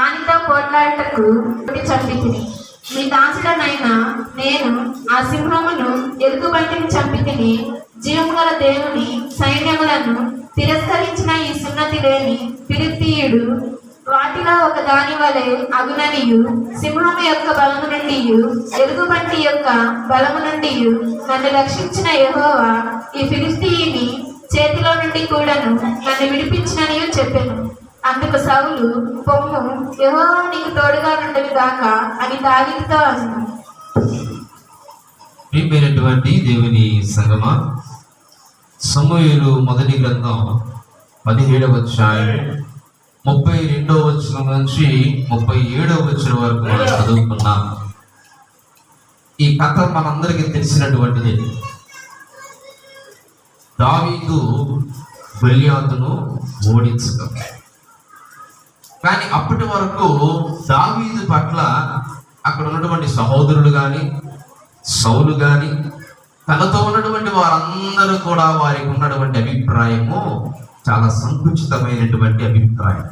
వానితో పోట్లాడటకు చంపితిని. మీ దాసుడనైనా నేను ఆ సింహమును ఎలుగుబంటిని చంపితిని. జీవము గల దేవుని సైన్యములను తిరస్కరించిన ఈ సున్నతి లేని ఫిలిష్తీయుడు వాటిలో ఒక దాని వలె అగుననియు, సింహము యొక్క బలము నుండి ఎలుగుబంటి యొక్క బలము నుండి నన్ను రక్షించిన యెహోవా ఈ ఫిలిష్తీయుని చేతిలో నుండి కూడాను నన్ను విడిపించిననియు చెప్పెను. అందుకు సౌలు, పొమ్ము, యెహోవా నీకు తోడుగా నుండును గాక అని దావీదుతో అన్నాడు. ప్రియమైనటువంటి దేవుని సంగమా, సమూయేలు మొదటి గ్రంథం 17వ అధ్యాయం 32వ వచనం నుంచి 37వ వచనం వరకు మనం చదువుకున్నాం. ఈ కథ మనందరికీ తెలిసినటువంటిది. దావీదు గొల్యాతును ఓడించడం. కానీ అప్పటి వరకు దావీదు పట్ల అక్కడ ఉన్నటువంటి సహోదరులు కానీ, సౌలు కానీ, తనతో ఉన్నటువంటి వారందరూ కూడా వారికి ఉన్నటువంటి అభిప్రాయము చాలా సంకుచితమైనటువంటి అభిప్రాయం.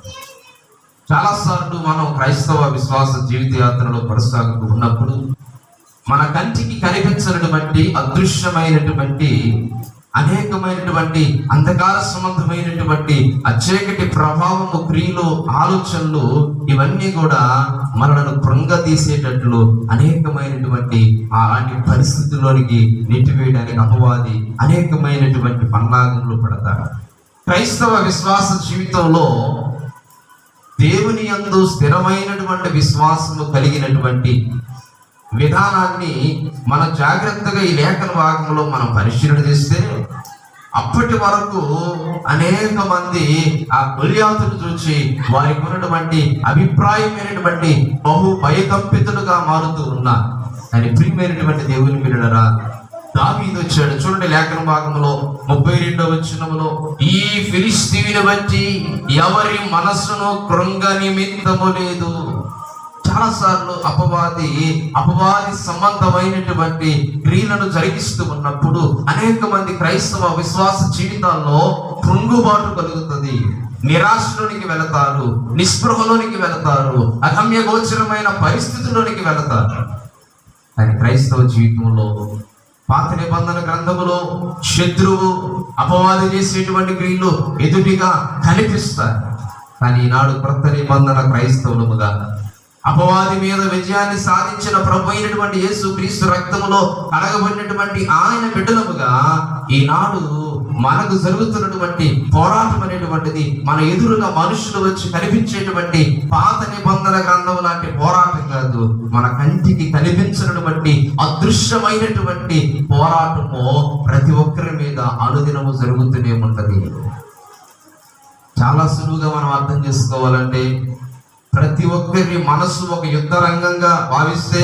చాలాసార్లు మనం క్రైస్తవ విశ్వాస జీవిత యాత్రలో కొనసాగుతూ ఉన్నప్పుడు మన కంటికి కనిపించినటువంటి అదృశ్యమైనటువంటి అనేకమైనటువంటి అంధకార సంబంధమైనటువంటి అచీకటి ప్రభావము, క్రియలు, ఆలోచనలు ఇవన్నీ కూడా మనలను కృంగదీసేటట్లు అనేకమైనటువంటి అలాంటి పరిస్థితుల్లోనికి నెట్టివేయడానికి అపవాది అనేకమైనటువంటి పన్నాగములు పడతారు. క్రైస్తవ విశ్వాస జీవితంలో దేవుని యందు స్థిరమైనటువంటి విశ్వాసము కలిగినటువంటి విధానాన్ని మనం జాగ్రత్తగా ఈ లేఖన భాగంలో మనం పరిశీలన చేస్తే, అప్పటి వరకు అనేక మంది ఆ గొల్యాతును చూసి వారికి ఉన్నటువంటి అభిప్రాయమైనటువంటి బహు భయకంపితులుగా మారుతూ ఉన్నారు. కానీ ప్రియమైనటువంటి దేవుని బిడ్డలారా, దావీదు వచ్చాడు. చూడండి లేఖన భాగంలో 32వ వచనంలో, ఈ ఫిలిష్తీయుని బట్టి ఎవరి మనస్సును కృంగ నిమిత్తము లేదు. చాలాసార్లు అపవాది సంబంధమైనటువంటి క్రియలను జరిగిస్తూ ఉన్నప్పుడు అనేక మంది క్రైస్తవ విశ్వాస జీవితాల్లో కృంగుబాటు కలుగుతుంది. నిరాశలోనికి వెళతారు, నిస్పృహలోనికి వెళతారు, అగమ్య గోచరమైన పరిస్థితుల్లోనికి వెళతారు. కానీ క్రైస్తవ జీవితంలో పాత నిబంధన గ్రంథములో శత్రువు అపవాది చేసేటువంటి క్రియలు ఎదుటిగా కనిపిస్తారు. కానీ ఈనాడు క్రొత్త నిబంధన క్రైస్తవులముగా అపవాది మీద విజయాన్ని సాధించిన ప్రభు అయినటువంటి యేసు క్రీస్తు రక్తములో కడగబడినటువంటి ఆయన బిడ్డలముగా ఈనాడు మనకు జరుగుతున్నటువంటి పోరాటం అనేటువంటిది మన ఎదురుగా మనుషులు వచ్చి కనిపించేటువంటి పాత నిబంధన గ్రంథం లాంటి పోరాటం కాదు. మన కంటికి కనిపించినటువంటి అదృశ్యమైనటువంటి పోరాటము ప్రతి ఒక్కరి మీద అనుదినము జరుగుతూనే ఉంటది. చాలా సులువుగా మనం అర్థం చేసుకోవాలంటే, ప్రతి ఒక్కరి మనసు ఒక యుద్ధ రంగంగా భావిస్తే,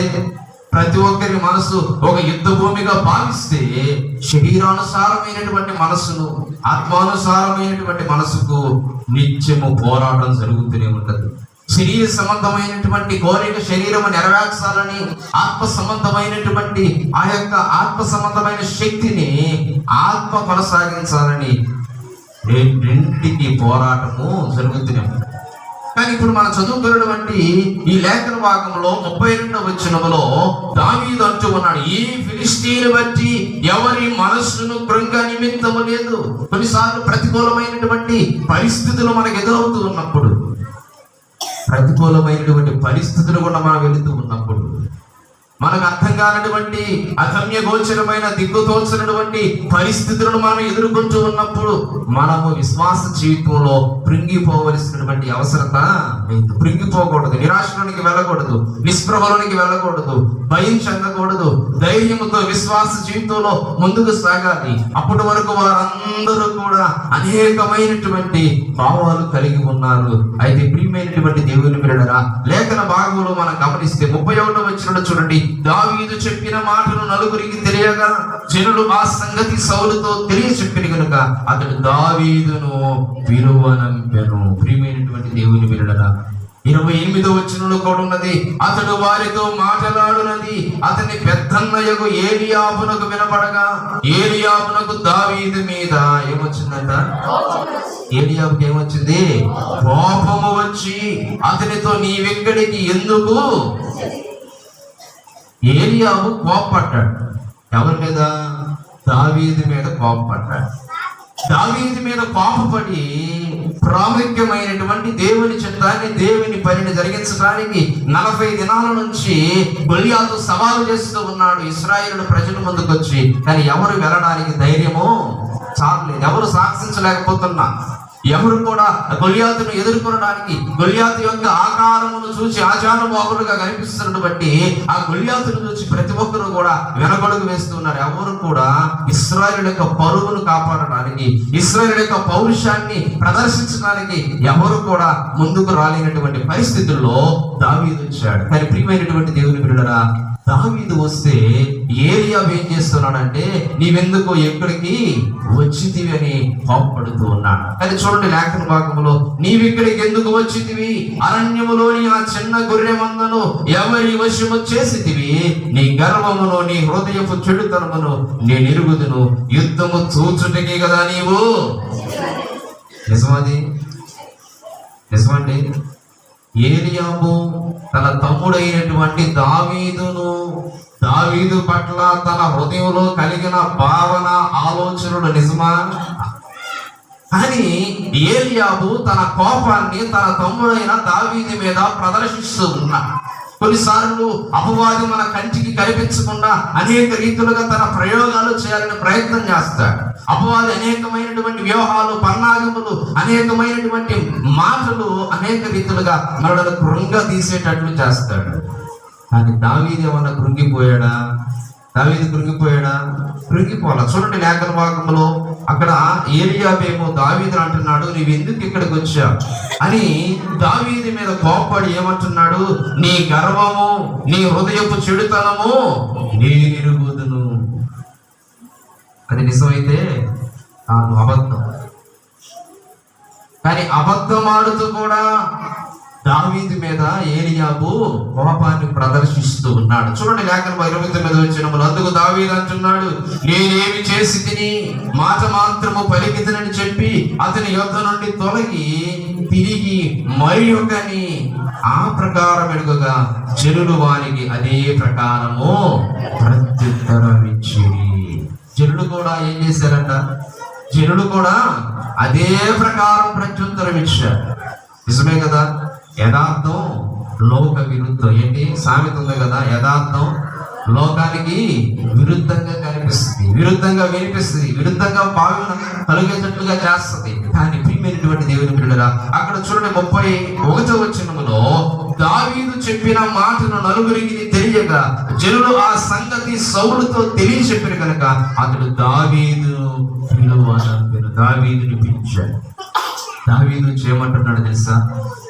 ప్రతి ఒక్కరి మనసు ఒక యుద్ధ భూమిగా భావిస్తే, శరీరానుసారమైనటువంటి మనసును, ఆత్మానుసారమైనటువంటి మనసుకు నిత్యము పోరాటం జరుగుతూనే ఉంటది. శరీర సంబంధమైనటువంటి కోరిక శరీరము నెరవేర్చాలని, ఆత్మ సంబంధమైనటువంటి ఆ యొక్క ఆత్మ సంబంధమైన శక్తిని ఆత్మ కొనసాగించాలని రెండింటికి పోరాటము జరుగుతూనే ఉంటుంది. కానీ ఇప్పుడు మనం చదువుకున్నటువంటి ఈ లేఖన భాగంలో 32వ వచనములో దావీదు అంటూ ఉన్నాడు, ఈ ఫిలిష్తీయుని బట్టి ఎవరి మనస్సును కృంగ నిమిత్తము లేదు. కొన్నిసార్లు ప్రతికూలమైనటువంటి పరిస్థితులు మనకు ఎదురవుతూ ఉన్నప్పుడు, ప్రతికూలమైనటువంటి పరిస్థితులు కూడా మనం వెళుతూ ఉన్నప్పుడు, మనకు అర్థం కానటువంటి అగమ్య గోచరమైన దిక్కుతోచనటువంటి పరిస్థితులను మనం ఎదుర్కొంటూ ఉన్నప్పుడు మనము విశ్వాస జీవితంలో కృంగిపోవలసినటువంటి అవసరత లేదు. కృంగిపోకూడదు, నిరాశలోనికి వెళ్ళకూడదు, నిస్పృహలోనికి వెళ్ళకూడదు, భయం చెందకూడదు. ధైర్యంతో విశ్వాస జీవితంలో ముందుకు సాగాలి. అప్పటి వరకు వారందరూ కూడా అనేకమైనటువంటి భావాలు కలిగి ఉన్నారు. అయితే ప్రియమైనటువంటి దేవుని బిడ్డలారా, లేఖన భాగంలో మనం గమనిస్తే 31వ వచనంలో చూడండి, దావీదు చెప్పిన మాటను నలుగురికి తెలియగా జనులు ఆ సంగతి సౌలుతో తెలియచెప్పిన కనుక అతడు దావీదును విలువనంపెను. ప్రియమైనటువంటి దేవుని బిడ్డలారా, 28వ వచనంలో కూడా ఉన్నది, అతడు వారితో మాట్లాడునది అతని పెద్దన్నయ్యకు ఏలియాబునకు వినపడగా ఏలియాబునకు దావీదు మీద ఏమొచ్చిందంట? ఏలియాబుకి ఏమొచ్చింది? కోపము వచ్చి అతనితో నీవెక్కడికి ఎందుకు? ఏలియాబు కోపపడ్డాడు. ఎవరి మీద? దావీదు మీద కోపపడ్డాడు. దావీదు మీద కోపపడి ప్రాముఖ్యమైనటువంటి దేవుని చిత్తాన్ని, దేవుని పనిని జరిగించడానికి 40 దినాల నుంచి గొల్యాతు సవాలు చేస్తూ ఉన్నాడు ఇశ్రాయేలు ప్రజల ముందుకు వచ్చి. కానీ ఎవరు వెళ్ళడానికి ధైర్యము చాలలేదు, ఎవరు సాక్షించలేకపోతున్నా, ఎవరు కూడా గొల్యాతును ఎదుర్కొనడానికి, గొల్యాతు యొక్క ఆకారమును చూసి ఆచారబాబులుగా కనిపిస్తున్నట్టు బట్టి ఆ గొల్యాతును చూసి ప్రతి ఒక్కరు కూడా వెనకడుగు వేస్తున్నారు. ఎవరు కూడా ఇశ్రాయేలు యొక్క పరువును కాపాడడానికి, ఇశ్రాయేలు యొక్క పౌరుషాన్ని ప్రదర్శించడానికి ఎవరు కూడా ముందుకు రాలేనటువంటి పరిస్థితుల్లో దావీదు వచ్చాడు. కానీ ప్రియమైనటువంటి దేవుని బిడ్డలారా, దావీదు వస్తే ఏలియాబు ఏం చేస్తున్నాడంటే నీవెందుకు ఎక్కడికి వచ్చితివి అని కోపపడుతూ ఉన్నాడు. కానీ చూడండి లేఖన భాగంలో, నీవిక్కడికి ఎందుకు వచ్చితివి? అరణ్యములోని ఆ చిన్న గొర్రె మందను ఎవరి వశము చేసితివి? నీ గర్వమును నీ హృదయపు చెడుతనమును నేను ఎరుగుదును, యుద్ధము చూచుటకే కదా నీవు. నిజమది, నిజమండి. ఏలియాబు తన తమ్ముడైనటువంటి దావీదు పట్ల తన హృదయంలో కలిగిన భావన, ఆలోచనలు నిజమా? అని ఏలియాబు తన కోపాన్ని తన తమ్ముడైన దావీదు మీద ప్రదర్శిస్తూ ఉన్నాడు. కొన్నిసార్లు అపవాది మన కంటికి కనిపించకుండా అనేక రీతులుగా తన ప్రయోగాలు చేయాలని ప్రయత్నం చేస్తాడు. అపవాది అనేకమైనటువంటి వ్యూహాలు, పన్నాగములు, అనేకమైనటువంటి మాటలు అనేక రీతులుగా మనలను కృంగదీసేటట్లు చేస్తాడు. కానీ దావీదు ఏమన్నా కృంగిపోయాడా? దావీదు కృంగిపోవాలా? చూడండి లేఖన భాగంలో అక్కడ ఏలియాబేమో దావీదుని అంటున్నాడు, నీవు ఎందుకు ఇక్కడికి వచ్చా అని దావీదు మీద కోపడి ఏమంటున్నాడు? నీ గర్వము, నీ హృదయపు చెడుతనము నేను ఎరుగుదును. అది నిజమైతే కాదు, అబద్ధం. కానీ అబద్ధం ఆడుతూ కూడా దావీదు మీద ఏలియాబు కోపాన్ని ప్రదర్శిస్తూ ఉన్నాడు. చూడండి లేఖనం 29వ వచనములో, అందుకు దావీదు అంటున్నాడు, నేనేమి చేసి తిని మాట మాత్రము పలికిదనని చెప్పి అతని యొద్ద నుండి తొలగి తిరిగి మరి ఒకని ఆ ప్రకారం ఎడుగగా జనులు వారికి అదే ప్రకారము ప్రత్యుత్తరం ఇచ్చిరి. జనులు కూడా ఏం చేశారంట? జనులు కూడా అదే ప్రకారం ప్రత్యుత్తరం ఇచ్చారు. నిజమే కదా? యథార్థం లోక విరుద్ధం. ఏంటి సామెత ఉంది కదా, యథార్థం లోకానికి విరుద్ధంగా కనిపిస్తుంది, విరుద్ధంగా వినిపిస్తుంది, విరుద్ధంగా భావన కలిగేటట్లుగా చేస్తుంది. కానీ ప్రియమైనటువంటి దేవుని బిడ్డలారా, అక్కడ చూడండి 31వ వచనములో, దావీదు చెప్పిన మాటను నలుగురికి తెలియగా జనులు ఆ సంగతి సౌలుతో తెలియచెప్పారు కనుక అతడు దావీదుని పిలిచాడు. దావీదు చేయమంటున్నాడు తెలుసా?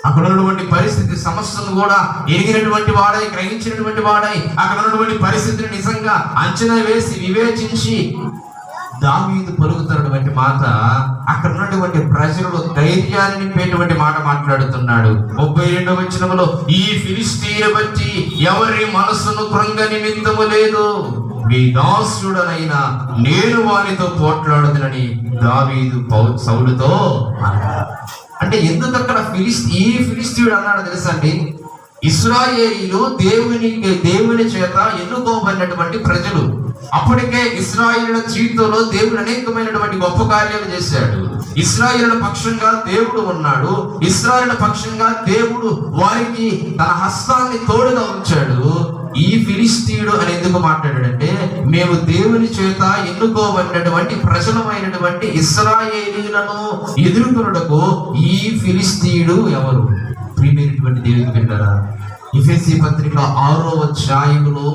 అక్కడ ఉన్నటువంటి పరిస్థితి, సమస్యను కూడా ఎరిగినటువంటి వాడై, గ్రహించినటువంటి వాడై, అక్కడ ఉన్నటువంటి పరిస్థితిని నిజంగా అంచనా వేసి వివేచించి దావీదు పలుకుతున్నటువంటి మాట అక్కడ ఉన్నటువంటి ప్రజలు ధైర్యాన్ని నింపేటువంటి మాట మాట్లాడుతున్నాడు. 32వ వచనములో, ఈ ఫిలిష్తీయుల బట్టి ఎవరి మనసును కృంగ నిమిత్తము లేదు, మీ దాసుడనైనా నేను వారితో పోట్లాడుదునని దావీదు సౌలుతో అన్నాడు. అంటే ఎందుకు అక్కడ ఈ ఫిలిష్తీయుడు అన్నాడు తెలుసా అండి? ఇశ్రాయేలీలు దేవుని చేత ఎన్నుకోబడినటువంటి ప్రజలు. అప్పటికే ఇశ్రాయేలుల జీవితంలో దేవుడు అనేకమైనటువంటి గొప్ప కార్యాలు చేశాడు. ఇశ్రాయేలుల పక్షంగా దేవుడు ఉన్నాడు. ఇశ్రాయేలుల పక్షంగా దేవుడు వారికి తన హస్తాన్ని తోడుగా ఉంచాడు. ఈ ఫిలిష్తీయుడు అని ఎందుకు మాట్లాడాడంటే, మేము దేవుని చేత ఎన్నుకోబడినటువంటి ప్రజలమైనటువంటి ఇశ్రాయేలీలను ఎదుర్కొనుటకు ఈ ఫిలిష్తీయుడు ఎవరు? ప్రియమైనటువంటి దేవుని బిడ్డలారా, ఎఫెసీ పత్రిక 6వ అధ్యాయములో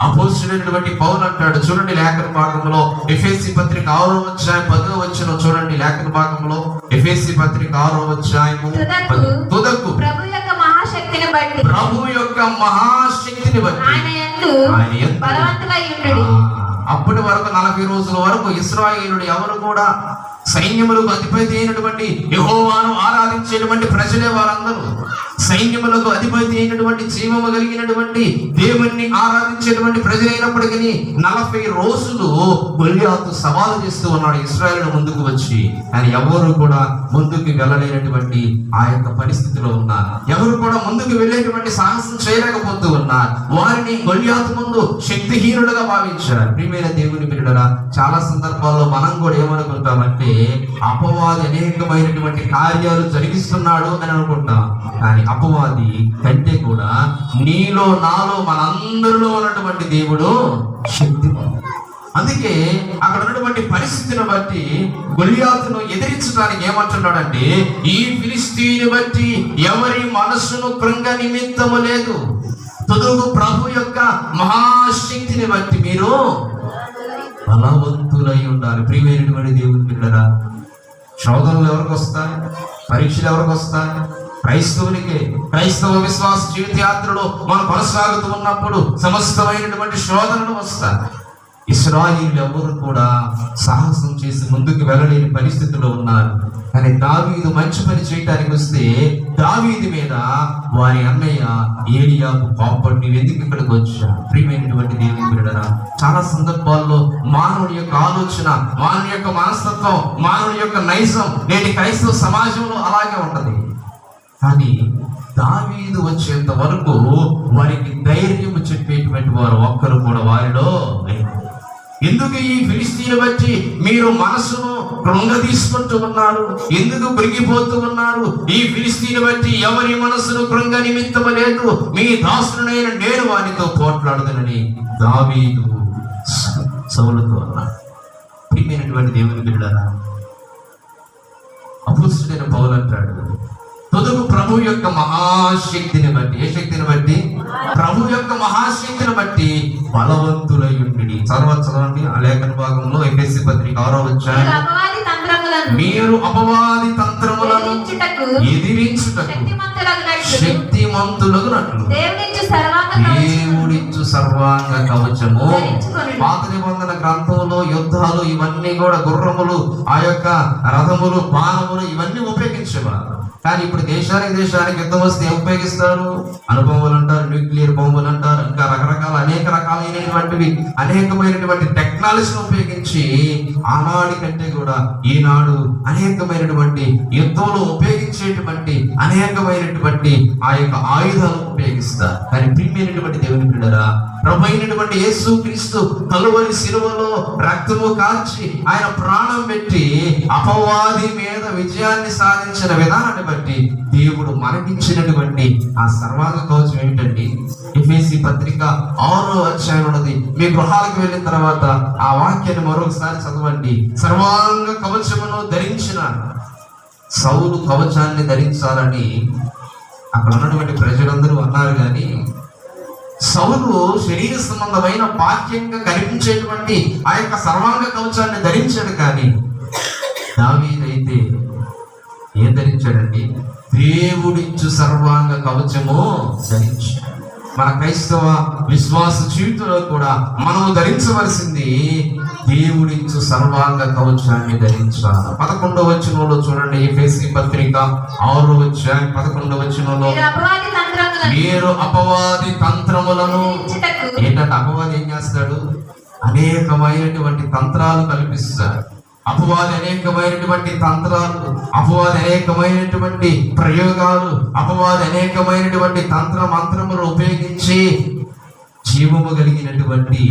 అపోస్తలుడైనటువంటి పౌలు అంటాడు. చూడండి లేఖన భాగంలో, ఎఫెసీ పత్రిక 6వ అధ్యాయం 10వ వచనం చూడండి. లేఖన భాగంలో ఎఫెసీ పత్రిక 6వ అధ్యాయము తుదకు ప్రభు యొక్క మహాశక్తిని బట్టి ఆయన యందు బలవంతులై ఉండుడి. అప్పటి వరకు 40 రోజుల వరకు ఇశ్రాయేలుడు ఎవరు కూడా సైన్యములకు అధిపతి అయినటువంటి యెహోవాను ఆరాధించేటువంటి ప్రజలే వారందరూ. సైన్యములకు అధిపతి అయినటువంటి జీవము కలిగినటువంటి దేవుణ్ణి ఆరాధించేటువంటి ప్రజలైనప్పటికీ 40 రోజులు గొల్లియాతు సవాలు చేస్తూ ఉన్నాడు ఇశ్రాయేలు ముందుకు వచ్చి. కానీ ఎవరు కూడా ముందుకు వెళ్ళలేనటువంటి ఆ యొక్క పరిస్థితిలో ఉన్నారు. ఎవరు కూడా ముందుకు వెళ్ళేటువంటి సాహసం చేయలేకపోతూ ఉన్నారు. వారిని గొల్లియాతు ముందు శక్తిహీనులుగా భావించారు. ప్రియమైన దేవుని బిడ్డలారా, చాలా సందర్భాల్లో మనం కూడా ఏమనుకుంటామంటే అపవాది అనేకమైనటువంటి కార్యాలు జరిగిస్తున్నాడు అని అనుకుంటాం. కానీ అపవాది కంటే కూడా నీలో నాలో మనందరిలో ఉన్నటువంటి దేవుడు శక్తిమంతుడు. అందుకే అక్కడ ఉన్నటువంటి పరిస్థితిని బట్టి గొల్లియాతును ఎదిరించడానికి ఏమంటున్నాడంటే, ఈ ఫిలిష్తీయుని బట్టి ఎవరి మనస్సును కృంగ నిమిత్తము లేదు, తుదుగు ప్రభు యొక్క మహాశక్తిని బట్టి మీరు బలవంతులై ఉండాలి. ప్రియమైనటువంటి దేవుని బిడ్డలారా, శోధనలు ఎవరికి వస్తాయి? పరీక్షలు ఎవరికి వస్తాయి? క్రైస్తవునికే. క్రైస్తవ విశ్వాస జీవితయాత్రలో మనం కొనసాగుతూ ఉన్నప్పుడు సమస్తమైనటువంటి శోధనలు వస్తాయి. ఇశ్రాయేలు ఎవరు కూడా సాహసం చేసి ముందుకు వెళ్ళలేని పరిస్థితిలో ఉన్నారు. కానీ దావీదు మంచి పని చేయడానికి వస్తే దావీదు మీద వారి అన్నయ్య ఏలియాబు కోపడి నువ్వు ఎందుకు ఇక్కడికి వచ్చా? ప్రియమైనటువంటి దేవుని బిడ్డలారా, చాలా సందర్భాల్లో మానవుడి యొక్క ఆలోచన, మానవుడి యొక్క మనస్తత్వం, మానవుడి యొక్క నైజం నేటి క్రైస్తవ సమాజంలో అలాగే ఉంటది. కానీ దావీదు వచ్చేంత వరకు వారికి ధైర్యం చెప్పేటువంటి వారు ఒక్కరు కూడా వారిలో లేరు. ఎందుకు ఈ ఫిలిష్తీయుని బట్టి మీరు మనసును కృంగదీసుకుంటూ ఉన్నారు? ఎందుకు కృంగిపోతూ ఉన్నారు? ఈ ఫిలిష్తీయుని బట్టి ఎవరి మనసును కృంగ నిమిత్తము లేదు, మీ దాసుడైన నేను వారితో పోట్లాడుదనని దావీదు సౌలుతో అన్నాడు. ప్రియమైనటువంటి దేవుని బిడ్డలారా, అపోస్తలుడైన పౌలు అంటాడు, తుదుగు ప్రభు యొక్క మహాశక్తిని బట్టి. ఏ శక్తిని బట్టి? ప్రభు యొక్క మహాశక్తిని బట్టి బలవంతులై ఉండి. చదవండి ఆ లేఖన భాగంలో ఎఫెసీ పత్రిక 6వ అధ్యాయం. మీరు అపవాది తంత్రములను ఎదిరించుటకు శక్తిమంతులగునట్లు దేవుడిచ్చు సర్వాంగ కవచము. పాత నిబంధన గ్రంథంలో యుద్ధాలు ఇవన్నీ కూడా గుర్రములు, ఆ యొక్క రథములు, బాణములు ఇవన్నీ ఉపయోగించేవారు. కానీ ఇప్పుడు దేశానికి యుద్ధం వస్తే ఏం ఉపయోగిస్తారు? అనుభవాలు అంటారు, న్యూక్లియర్ బాంబులు అంటారు, ఇంకా రకరకాల అనేక రకాలైనటువంటివి అనేకమైనటువంటి టెక్నాలజీని ఉపయోగించి ఆనాడి కంటే కూడా ఈనాడు అనేకమైనటువంటి యుద్ధంలో ఉపయోగించేటువంటి అనేకమైనటువంటి ఆ యొక్క ఆయుధాలను ఉపయోగిస్తారు. కానీ ప్రియమైనటువంటి దేవుని బిడ్డలారా, ప్రభు అయినటువంటి యేసు క్రీస్తు కలువరి శిలువలో రక్తము కార్చి ఆయన ప్రాణం పెట్టి అపవాది మీద విజయాన్ని సాధించిన విధానాన్ని బట్టి దేవుడు మనకిచ్చినటువంటి ఆ సర్వాంగ కవచం ఏమిటండి? ఎఫెసీ పత్రిక 6వ అధ్యాయం ఉన్నది. మీ గృహాలకు వెళ్ళిన తర్వాత ఆ వాక్యాన్ని మరొకసారి చదవండి. సర్వాంగ కవచమును ధరించిన సౌలు కవచాన్ని ధరించాలని అక్కడ ఉన్నటువంటి ప్రజలందరూ అన్నారు. కానీ సౌలు శరీర సంబంధమైన బాహ్యంగా కనిపించేటువంటి ఆ యొక్క సర్వాంగ కవచాన్ని ధరించాడు. కానీ దావీదైతే ఏం ధరించాడండి? దేవుడిచ్చు సర్వాంగ కవచము ధరించాడు. మన క్రైస్తవ విశ్వాస జీవితంలో కూడా మనము ధరించవలసింది దేవుడిచ్చు సర్వాంగ కవచాన్ని ధరించాలి. 11వ వచనంలో చూడండి, ఎఫెసీ పత్రిక 6వ అధ్యాయం 11వ వచనంలో, మీరు అపవాది తంత్రములను. ఏంటంటే అపవాది ఏం చేస్తాడు? అనేకమైనటువంటి తంత్రాలు కల్పిస్తాడు. అపవాది అనేకమైనటువంటి తంత్రాలు, అపవాది అనేకమైనటువంటి ప్రయోగాలు, అపవాది అనేకమైనటువంటి తంత్ర మంత్రములు ఉపయోగించి జీవము కలిగినటువంటి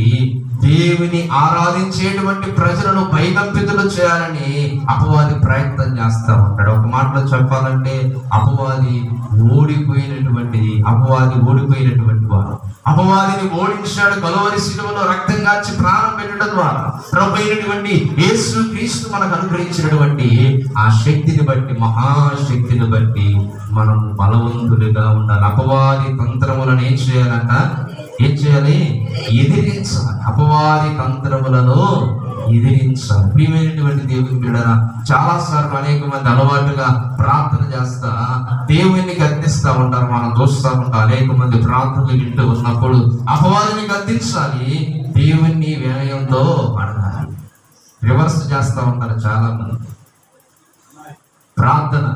దేవుని ఆరాధించేటువంటి ప్రజలను భయకంపితులు చేయాలని అపవాది ప్రయత్నం చేస్తా ఉంటాడు. ఒక మాటలో చెప్పాలంటే అపవాది ఓడిపోయినటువంటి వారు. అపవాదిని ఓడించాడు కలువరి శిలువలో రక్తం కార్చి ప్రాణం పెట్టడం ద్వారా. ప్రభు అయినటువంటి యేసు క్రీస్తు మనకు అనుగ్రహించినటువంటి ఆ శక్తిని బట్టి, మహాశక్తిని బట్టి మనం బలవంతులుగా ఉండాలి. అపవాది తంత్రములను ఏం చేయాలంట? ఎదిరించాలి. అపవాది తంత్రములను ఎదిరించాలి. ప్రియమైనటువంటి దేవుని బిడ్డలారా, చాలా సార్లు అనేక మంది అలవాటుగా ప్రార్థన చేస్తా దేవుని గద్దిస్తా ఉంటారు. మనం చూస్తా ఉంటాం అనేక మంది ప్రార్థనలు వింటూ ఉన్నప్పుడు అపవాదిని గద్దించాలి, దేవుని వినయంతో అడగాలి. రివర్స్ చేస్తా ఉంటారు చాలా మంది. ప్రార్థన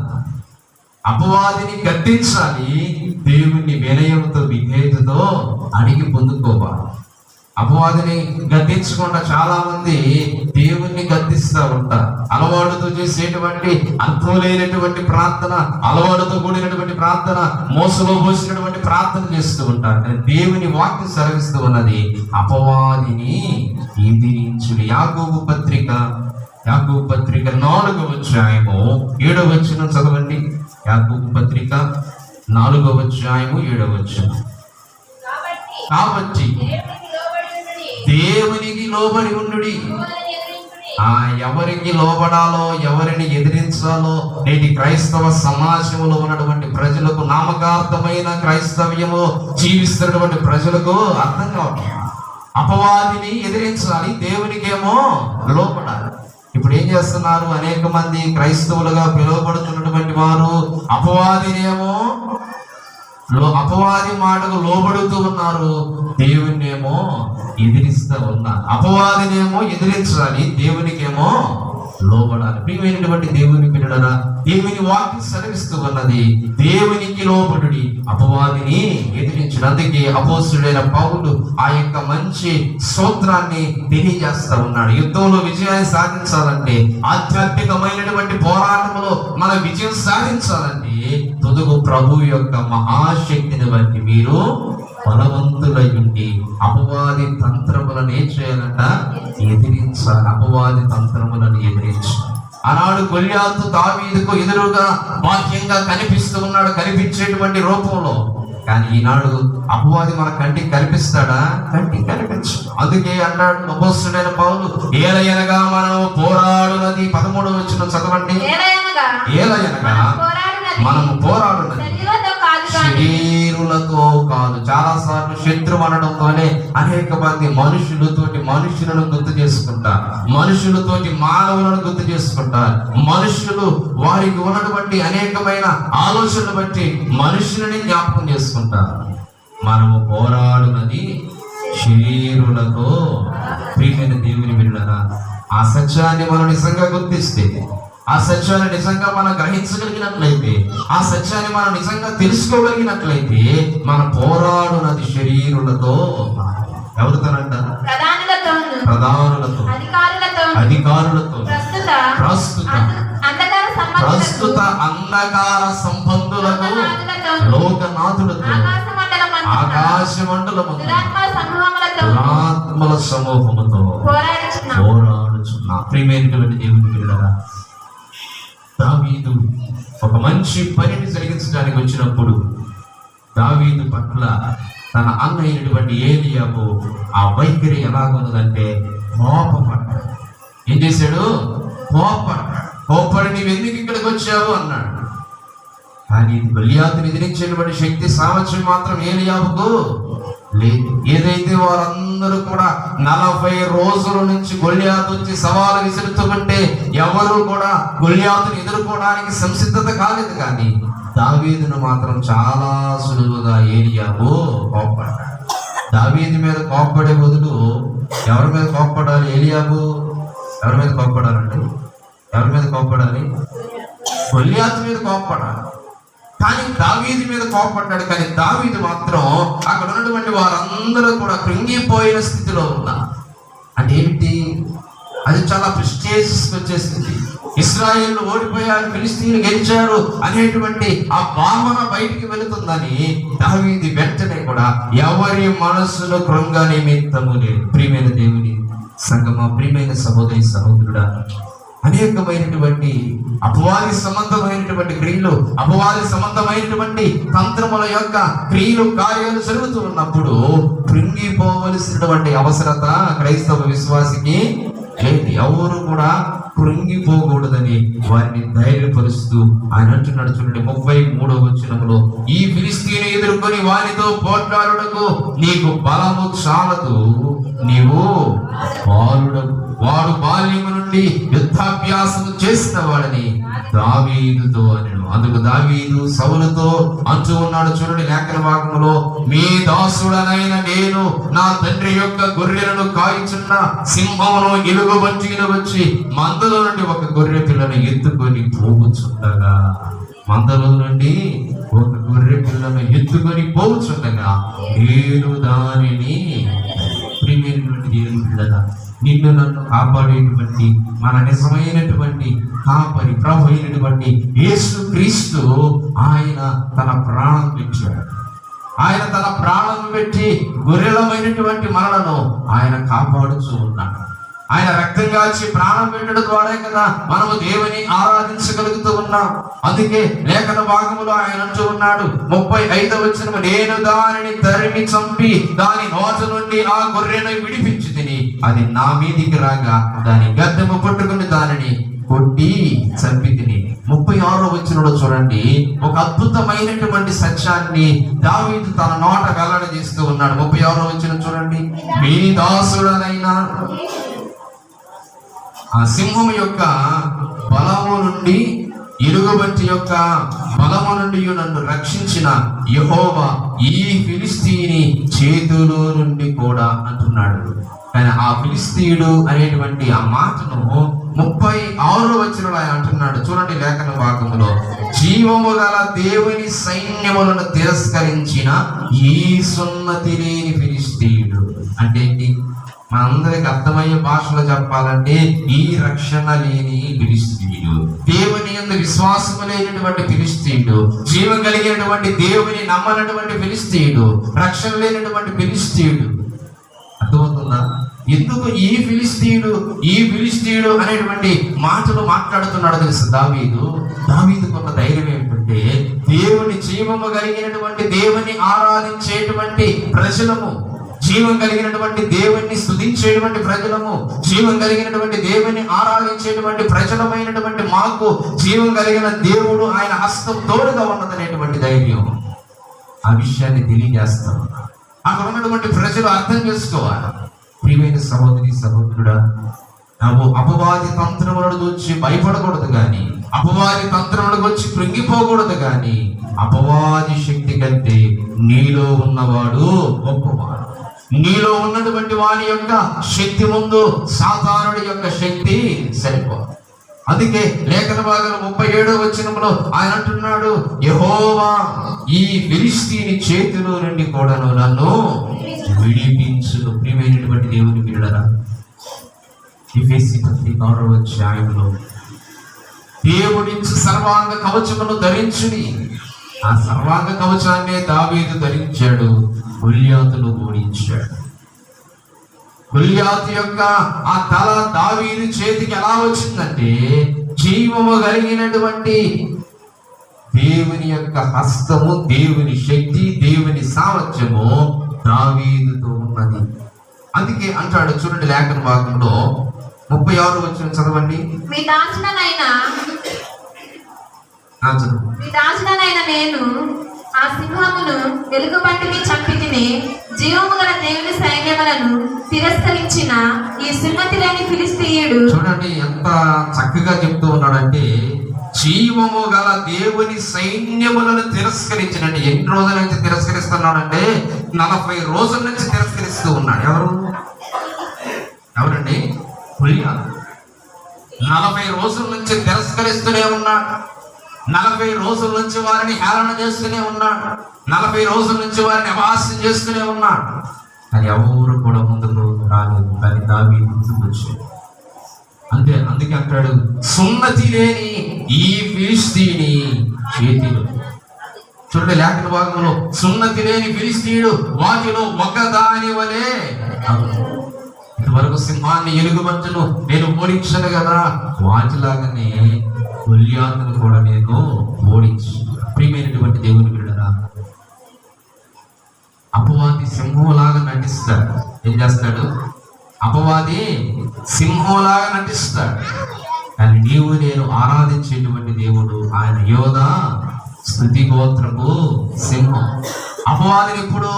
అపవాదిని గద్దించాలి, దేవుని వినయంతో విధేయతతో అడిగి పొందుకోవాలి. అపవాదిని గద్దించకుండా చాలా మంది దేవుణ్ణి గద్దిస్తూ ఉంటారు. అలవాటుతో చేసేటువంటి అర్థం లేనటువంటి ప్రార్థన, అలవాటుతో కూడినటువంటి ప్రార్థన, మోసలో పోసినటువంటి ప్రార్థన చేస్తూ ఉంటారు. కానీ దేవుని వాక్యం సెలవిస్తూ ఉన్నది, అపవాదిని ఎదిరించుడి. యాకోబు పత్రిక 4వ అధ్యాయము 7వ వచనం చదవండి. యాకోబు పత్రిక 4వ అధ్యాయము 7వ వచనం. కాబట్టి దేవునికి లోబడి ఉండుడి. ఎవరికి లోబడాలో, ఎవరిని ఎదిరించాలో నేటి క్రైస్తవ సమాజంలో ఉన్నటువంటి ప్రజలకు, నామకార్థమైన క్రైస్తవ్యము జీవిస్తున్నటువంటి ప్రజలకు అర్థం కావట్లేదు. అపవాదిని ఎదిరించాలి, దేవునికేమో లోబడాలి. ఇప్పుడు ఏం చేస్తున్నారు? అనేక మంది క్రైస్తవులుగా పిలువబడుతున్నటువంటి వారు అపవాది మాటకు లోబడుతూ ఉన్నారు, దేవుణ్ణేమో ఎదిరిస్తూ ఉన్నారు. అపవాదినేమో ఎదిరించాలి, దేవునికేమో లోబడాలి. ప్రియమైనటువంటి దేవుని బిడ్డలారా, దేవుని వాక్యం సెలవిస్తూ ఉన్నది, దేవునికి లోబడుడి, అపవాదిని ఎదిరించడు. అందుకే అపోస్తుడైన పౌలు ఆ యొక్క మంచి సూత్రాన్ని తెలియజేస్తా ఉన్నాడు. యుద్ధంలో విజయాన్ని సాధించాలంటే, ఆధ్యాత్మికమైనటువంటి పోరాటంలో మన విజయం సాధించాలంటే, తుదుగు ప్రభు యొక్క మహాశక్తిని బట్టి మీరు బలవంతులై ఉండి అపవాది తంత్రములను ఏం చేయాలంట? ఎదిరించాలి. అపవాది తంత్రములను ఎదిరించాలి. ఆనాడు గొల్యాతు దావీదుకు ఎదురుగా బాహ్యంగా కనిపిస్తూ ఉన్నాడు, కనిపించేటువంటి రూపంలో. కానీ ఈనాడు అపవాది మన కంటికి కనిపిస్తాడా? కంటికి కనిపించడు. అందుకే అన్నాడు అపోస్తుడైన పౌలు, ఏలయనగా మనం పోరాడునది. 13వ వచనం చదవండి. ఏలయనగా మనము పోరాడునది శరీరులతో కాదు. చాలా సార్లు శత్రువు అనడంతోనే అనేక మంది మనుషులను గుర్తు చేసుకుంటారు, మనుషులతోటి మానవులను గుర్తు చేసుకుంటారు. మనుషులు వారికి ఉన్నటువంటి అనేకమైన ఆలోచనలు బట్టి మనుషులని జ్ఞాపకం చేసుకుంటారు. మనము పోరాడునది శరీరులతో. ప్రియమైన దేవుని బిడ్డలారా, ఆ సత్యాన్ని మనం నిజంగా గుర్తిస్తే, ఆ సత్యాన్ని నిజంగా మనం గ్రహించగలిగినట్లయితే, ఆ సత్యాన్ని మనం నిజంగా తెలుసుకోగలిగినట్లయితే, మన పోరాడునది శరీరులతో. ఎవరితోనంట? ప్రధానులతో, అధికారులతో, ప్రస్తుత అంధకార సంబంధులకు, లోకనాథులతో, ఆకాశ మండలము, దురాత్మల సమూహముతో పోరాడుచున్నా. ప్రియమైనటువంటి దేవుని బిడ్డలారా, దావీదు ఒక మంచి పనిని జరిగించడానికి వచ్చినప్పుడు దావీదు పట్ల తన అన్న అయినటువంటి ఏలీయాబు ఆ వైఖరి ఎలాగున్నదంటే, కోపపడ్డాడు. ఏం చేశాడు? కోపడి నీవు ఎందుకు ఇక్కడికి వచ్చావు అన్నాడు. కానీ గొల్యాతుని ఎదిరించేటువంటి శక్తి సామర్థ్యం మాత్రం ఏలీయాబుకు లేదు. ఏదైతే వారందరూ కూడా 40 రోజుల నుంచి గొల్యాతు వచ్చి సవాలు విసురుతుంటే ఎవరు కూడా గొల్యాతుని ఎదుర్కోవడానికి సంసిద్ధత కాలేదు. కానీ దావీదును మాత్రం చాలా సులువుగా ఏలీయాబు కోపపడ్డాడు. దావీదు మీద కోపపడే బదులు ఎవరి మీద కోపపడాలి? ఏలీయాబు ఎవరి మీద కోపపడాలండి? ఎవరి మీద కోపపడాలి? గొల్యాతు మీద కోపపడాలి. కానీ దావీదు మీద కోపపడ్డాడు. కానీ దావీదు మాత్రం అక్కడ ఉన్నటువంటి వారందరూ కూడా కృంగిపోయిన స్థితిలో ఉన్నారు. అంటే ఏమిటి? అది చాలా ప్రెస్టేజియస్ వచ్చేసింది. ఇశ్రాయేలు ఓడిపోయారు, ఫిలిస్తీన్లు గెలిచారు అనేటువంటి ఆ భావన బయటికి వెళుతుందని దావీదు వెంటనే కూడా ఎవరి మనస్సులో కృంగ నిమిత్తము లేదు. ప్రియమైన దేవుని సంగమా, ప్రియమైన సహోదరి సహోదరుడా, అనేకమైనటువంటి అపవాది సంబంధమైనటువంటి క్రియలు, అపవాది సంబంధమైనటువంటి తంత్రముల యొక్క క్రియలు, కార్యాలు జరుగుతూ ఉన్నప్పుడు కృంగిపోవలసినటువంటి అవసరత క్రైస్తవ విశ్వాసికి లేదు. ఎవరు కూడా కృంగిపోకూడదని వారిని ధైర్యపరుస్తూ ఆయన అంటున్నాడు. చూడండి 33వ వచనంలో, ఈ ఫిలిస్తీను ఎదుర్కొని వారితో పోట్లాడుటకు నీకు బలము చాలదు, నీవు బాలుడవు. వాడు బాల్యము నుండి యుద్ధాభ్యాసం చేసిన వాడని దావీదుతో అనెను. అందుకు దావీదు సౌలుతో అంటూ ఉన్నాడు. చూడండి లేఖన భాగంలో, మీ దాసుడనైన నేను నా తండ్రి యొక్క గొర్రెలను కాయిచున్న సింహమును ఎలుగుబంటిని వచ్చి మందలో నుండి ఒక గొర్రె పిల్లను ఎత్తుకొని పోగుచుండగా మందలో నుండి ఒక గొర్రె పిల్లను ఎత్తుకొని పోవచ్చుండగా నేను దానిని ప్రియమైనటువంటి దేవుని పిల్లగా నిన్ను నన్ను కాపాడేటువంటి మన నిజమైనటువంటి కాపరి ప్రభు అయినటువంటి యేసు క్రీస్తు ఆయన తన ప్రాణం పెట్టాడు. ఆయన తన ప్రాణం పెట్టి గొర్రెలమైనటువంటి మనలను ఆయన కాపాడుతూ ఉన్నాడు. ఆయన రక్తం కాచి ప్రాణం పెట్టడం ద్వారా కదా మనము దేవుని ఆరాధించగలుగుతూ ఉన్నాం. అందుకే లేఖన భాగములో ఆయన అంటూ ఉన్నాడు 35వ వచనం, నేను దానిని తరిమి చంపి దాని నోట నుండి ఆ గొర్రెను విడిపించి తిని అది నా మీదికి రాగా దాని గద్దెము పట్టుకుని దానిని కొట్టి చంపి తిని. 36వ వచనంలో చూడండి, ఒక అద్భుతమైనటువంటి సత్యాన్ని దావీదు తన నోట వెల్లడి చేస్తూ ఉన్నాడు. 36వ వచనం చూడండి, మీ దాసుడనైనా ఆ సింహం యొక్క బలము నుండి ఎలుగుబంటి యొక్క బలము నుండి నన్ను రక్షించిన యెహోవా ఈ ఫిలిస్తీని చేతులో నుండి కూడా అంటున్నాడు. కానీ ఆ ఫిలిస్తీయుడు అనేటువంటి ఆ మాటను 36వ వచనంలో ఆయన అంటున్నాడు. చూడండి లేఖన భాగంలో, జీవము గల దేవుని సైన్యములను తిరస్కరించిన ఈ సున్నతి లేని ఫిలిస్తీయుడు. అంటే మనందరికి అర్థమయ్యే భాషలో చెప్పాలంటే ఈ రక్షణ లేని ఫిలిస్తీయుడు, దేవుని యందు విశ్వాసము లేనటువంటి ఫిలిస్తీయుడు, జీవం కలిగినటువంటి దేవుని నమ్మనటువంటి ఫిలిస్తీయుడు, రక్షణ లేనటువంటి ఫిలిస్తీయుడు. అర్థమవుతుందా? ఎందుకు ఈ ఫిలిస్తీయుడు అనేటువంటి మాటలు మాట్లాడుతున్నాడు తెలుసు దావీదుకున్న ధైర్యం ఏమిటంటే, దేవుని జీవము కలిగినటువంటి దేవుని ఆరాధించేటువంటి ప్రజలము, జీవం కలిగినటువంటి దేవుణ్ణి స్తుతించేటువంటి ప్రజలము, జీవం కలిగినటువంటి దేవుని ఆరాధించేటువంటి ప్రజలమైనటువంటి మాకు జీవం కలిగిన దేవుడు ఆయన హస్తం తోడుగా ఉన్నదనేటువంటి ధైర్యం. ఆ విషయాన్ని తెలియజేస్తాం. అక్కడ ఉన్నటువంటి ప్రజలు అర్థం చేసుకోవాలి. ప్రియమైన సహోదరి సహోదరుడా, అపవాది తంత్రములను వచ్చి భయపడకూడదు కానీ, అపవాది తంత్రములకు వచ్చి కృంగిపోకూడదు కానీ, అపవాది శక్తి కంటే నీలో ఉన్నవాడు గొప్పవాడు. నీలో ఉన్నటువంటి వాని యొక్క శక్తి ముందు సాతానుడి యొక్క శక్తి సరిపోదు. అందుకే లేఖన భాగంలో 37వ వచనంలో ఆయన అంటున్నాడు, యెహోవా ఈ ఫిలిస్తీని చేతిలో నుండి కూడాను నన్ను విడిపించును. ప్రియమైనటువంటి దేవుని బిడ్డలారా, ఎఫెసీ పత్రిక 6వ అధ్యాయంలో దేవుడిచ్చు సర్వాంగ కవచమును ధరించుని, ఆ సర్వాంగ కవచాన్నే దావీదు ధరించాడు, గొల్యాతును ఓడించాడు. గొల్యాతు యొక్క ఆ తల దావీదు చేతికి ఎలా వచ్చిందంటే, జీవము కలిగినటువంటి దేవుని యొక్క హస్తము, దేవుని శక్తి, దేవుని సామర్థ్యము దావీదుతో ఉన్నది. అందుకే అంటాడు చూడండి లేఖన భాగంలో 36వ వచనం చదవండి. మీ దాసుడనైన నేను ఆ సింహమును ఎలుగుబంటిని చంపి తిని జీవము గల దేవుని సైన్యములను తిరస్కరించిన ఈ సున్నతి లేని ఫిలిస్తీయుడు. చూడండి ఎంత చక్కగా చెప్తూ ఉన్నాడంటే, జీవము గల దేవుని సైన్యములను తిరస్కరించినండి. ఎన్ని రోజుల నుంచి తిరస్కరిస్తున్నాడంటే 40 రోజుల నుంచి తిరస్కరిస్తూ ఉన్నాడు. ఎవరండి? గొల్యాతు. 40 రోజుల నుంచి తిరస్కరిస్తూనే ఉన్నాడు. 40 రోజుల నుంచి వారిని హేళన చేస్తూనే ఉన్నాడు. 40 రోజుల నుంచి వారిని అపహాస్యం చేస్తూనే ఉన్నాడు. కానీ ఎవరు కూడా ముందుకు రాలేదు. కానీ దావీదు ముందుకు వచ్చాడు. అందుకే అంటాడు, సున్నతి లేని ఈ ఫిలిస్తీని చేతిలో. చూడండి లేఖన భాగంలో, సున్నతి లేని ఫిలిస్తీయుడు వాటిలో ఒకదాని వలె. ఇంతవరకు సింహాన్ని ఎలుగుబంటును నేను ఓడించను కదా, వాటిలాగానే గొల్యాతును కూడా నేను ఓడించి. ప్రియమైనటువంటి దేవుని బిడ్డలారా, అపవాది సింహంలాగా నటిస్తాడు. ఏం చేస్తాడు? అపవాది సింహంలాగా నటిస్తాడు. కానీ నీవు నేను ఆరాధించేటువంటి దేవుడు ఆయన యోధా స్తుతి గోత్రపు సింహం. అపవాదిని ఇప్పుడు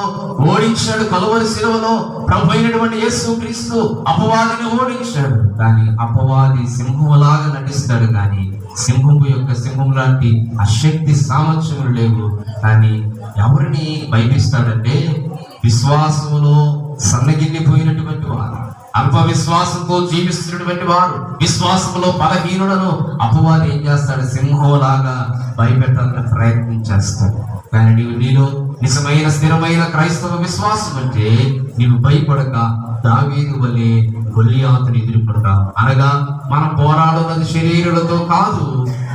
ఓడించాడు. కలువరి శిలువలో ప్రభు అయినటువంటి యేసు క్రీస్తు అపవాదిని ఓడించాడు. కానీ అపవాది సింహంలాగా నటిస్తాడు. కానీ సింహం లాంటి అశక్తి సామర్థ్యములు లేవు. కానీ ఎవరిని భయపిస్తాడంటే, విశ్వాసములో సన్నగిల్లిపోయినటువంటి వారు, అల్ప విశ్వాసంతో జీవిస్తున్నటువంటి వారు, విశ్వాసంలో బలహీనులను అపవాది ఏం చేస్తాడు? సింహంలాగా భయపెట్టాలని ప్రయత్నం చేస్తాడు. కానీ నీలో నిజమైన స్థిరమైన క్రైస్తవ విశ్వాసం అంటే నీవు భయపడక దావీదు వలె గొల్లియాతుని ఎదుర్కొంట. అనగా మనం పోరాడున్నది శరీరులతో కాదు.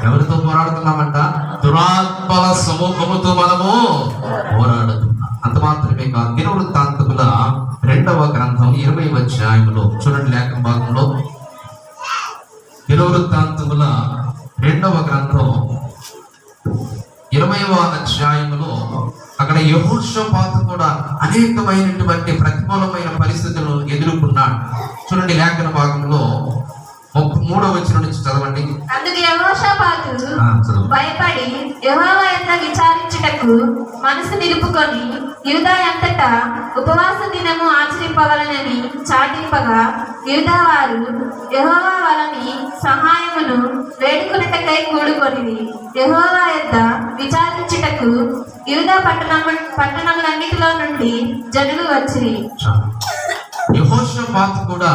ఎవరితో పోరాడుతున్నామంట? దురాత్మల సమూహముతో మనము పోరాడుతున్నాం. అంత మాత్రమే కాదు, దినవృత్తాంతముల 2వ గ్రంథం 20వ అధ్యాయంలో చూడండి, లేఖన భాగంలో దినవృత్తాంతముల 2వ గ్రంథం 20వ అధ్యాయంలో అక్కడ యెహోషాపాతు కూడా అనేకమైనటువంటి ప్రతికూలమైన పరిస్థితులను ఎదుర్కొన్నాడు. చూడండి, లేఖన భాగంలో 3వ వచనం నుంచి చదవండి. అందుకు యెహోషాపాతు భయపడి యెహోవా యొద్ద విచారించుటకు మనసు నిలుపుకొని యూదా అంతటా ఉపవాస దినము ఆచరింపవలనని చాటింపగా యూదా వారు యెహోవా వలని సహాయమును వేడుకొనుటకై కూడుకొనిది. యెహోవా యొద్ద విచారించుటకు యూదా పట్టణములన్నిటిలో నుండి జనులు వచ్చిరి. యెహోషాపాతు కూడా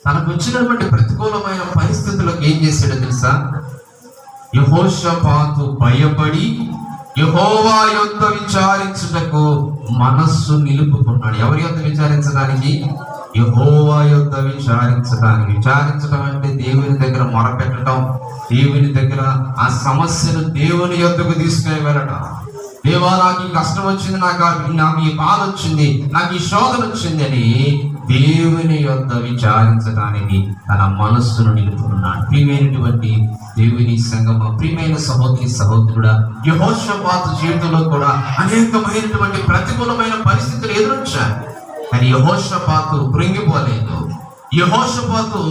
తనకు వచ్చినటువంటి ప్రతికూలమైన పరిస్థితులకు ఏం చేశాడో తెలుసా? యెహోషాపాతు భయపడి యెహోవా యొద్ద విచారించుటకు మనస్సు నిలుపుకున్నాడు. ఎవరి యొద్ద విచారించడానికి? యెహోవా యొద్ద విచారించడానికి. విచారించడం అంటే దేవుని దగ్గర మొరపెట్టడం, దేవుని దగ్గర ఆ సమస్యను దేవుని యొద్దకు తీసుకుని వెళ్ళడం. దేవా, నాకు ఈ కష్టం వచ్చింది, నాకు ఈ బాధ వచ్చింది, నాకు ఈ శోధన వచ్చింది అని దేవుని యొద్ద విచారించడానికి తన మనస్సును నిలుపుకున్నాడు. ప్రియమైనటువంటి దేవుని సంగమ, ప్రియమైన సహోదరి సహోదరుడా, యెహోషాపాతు జీవితంలో కూడా అనేకమైనటువంటి ప్రతికూలమైన పరిస్థితులు ఎదురొచ్చాయి. కానీ యెహోషాపాతు కృంగిపోలేదు. యెహోషాపాతు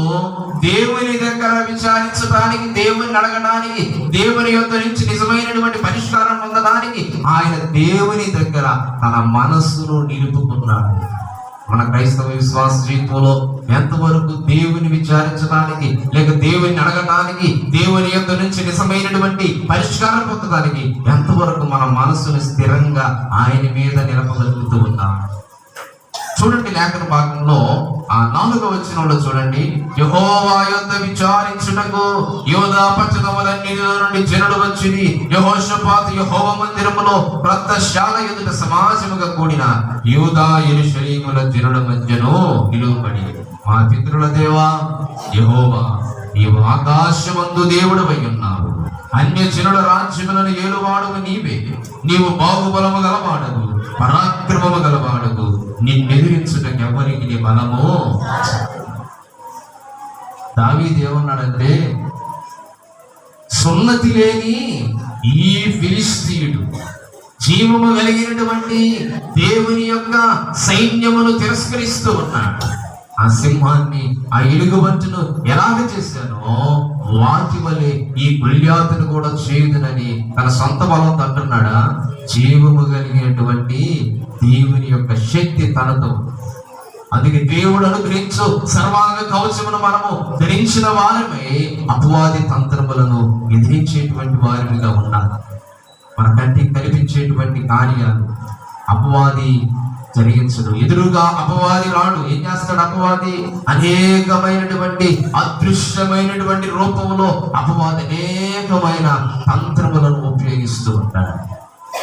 దేవుని దగ్గర విచారించడానికి, దేవుని అడగడానికి, దేవుని యొద్ద నుంచి నిజమైనటువంటి పరిష్కారం పొందడానికి ఆయన దేవుని దగ్గర తన మనస్సును నిలుపుకున్నాడు. మన క్రైస్తవ విశ్వాస జీవితంలో ఎంతవరకు దేవుని విచారించడానికి, లేక దేవుని అడగడానికి, దేవుని యొద్ద నుంచి నిజమైనటువంటి పరిష్కారం పొందడానికి ఎంతవరకు మన మనస్సును స్థిరంగా ఆయన మీద నిలపగలుగుతూ ఉన్నాం? చూడండి, లేఖన భాగంలో 4వ వచనంలో చూడండి. యెహోవా యొద్ద విచారించుటకు యూదా పట్టణములన్నిటిలో నుండి జనులు వచ్చిరి. యెహోషాపాతు యెహోవా మందిరములో క్రొత్త శాల ఎదుట సమాజముగా కూడిన యూదా యెరూషలేముల జనుల మధ్యను నిలువబడి, మా పితరుల దేవా యెహోవా, నీవు ఆకాశమందు దేవుడవై ఉన్నావు. అన్య జనుల రాజ్యములను ఏలువాడవు నీవే. నీవు బాహుబలము గలవాడవు, పరాక్రమము గలవాడవు. నిన్నెదిరించుటకు ఎవరికి నీ బలము? దావీదు ఏమన్నాడంటే, సున్నతి లేని ఈ ఫిలిష్తీయుడు జీవము కలిగినటువంటి దేవుని యొక్క సైన్యమును తిరస్కరిస్తూ ఉన్నాడు. ఆ సింహాన్ని, ఆ ఎలుగుబంటును ఎలాగ చేశానో వాటి వలె ఈ గొల్లియాతును కూడా చేయదునని తన సొంత బలంతో అంటున్నాడా? జీవము కలిగినటువంటి దేవుని యొక్క శక్తి తనతో. అందుకే దేవుడు అనుగ్రహించు సర్వాంగ కవచమును మనము ధరించిన వారమే అపవాది తంత్రములను ఎదిరించేటువంటి వారిగా ఉండాలి. మన కంటికి కనిపించేటువంటి కార్యాలు అపవాది జరిగించడు. ఎదురుగా అపవాది రాడు. ఏం చేస్తాడు అపవాది? అనేకమైనటువంటి అదృశ్యమైనటువంటి రూపంలో అపవాది అనేకమైన తంత్రములను ఉపయోగిస్తూ ఉంటాడు.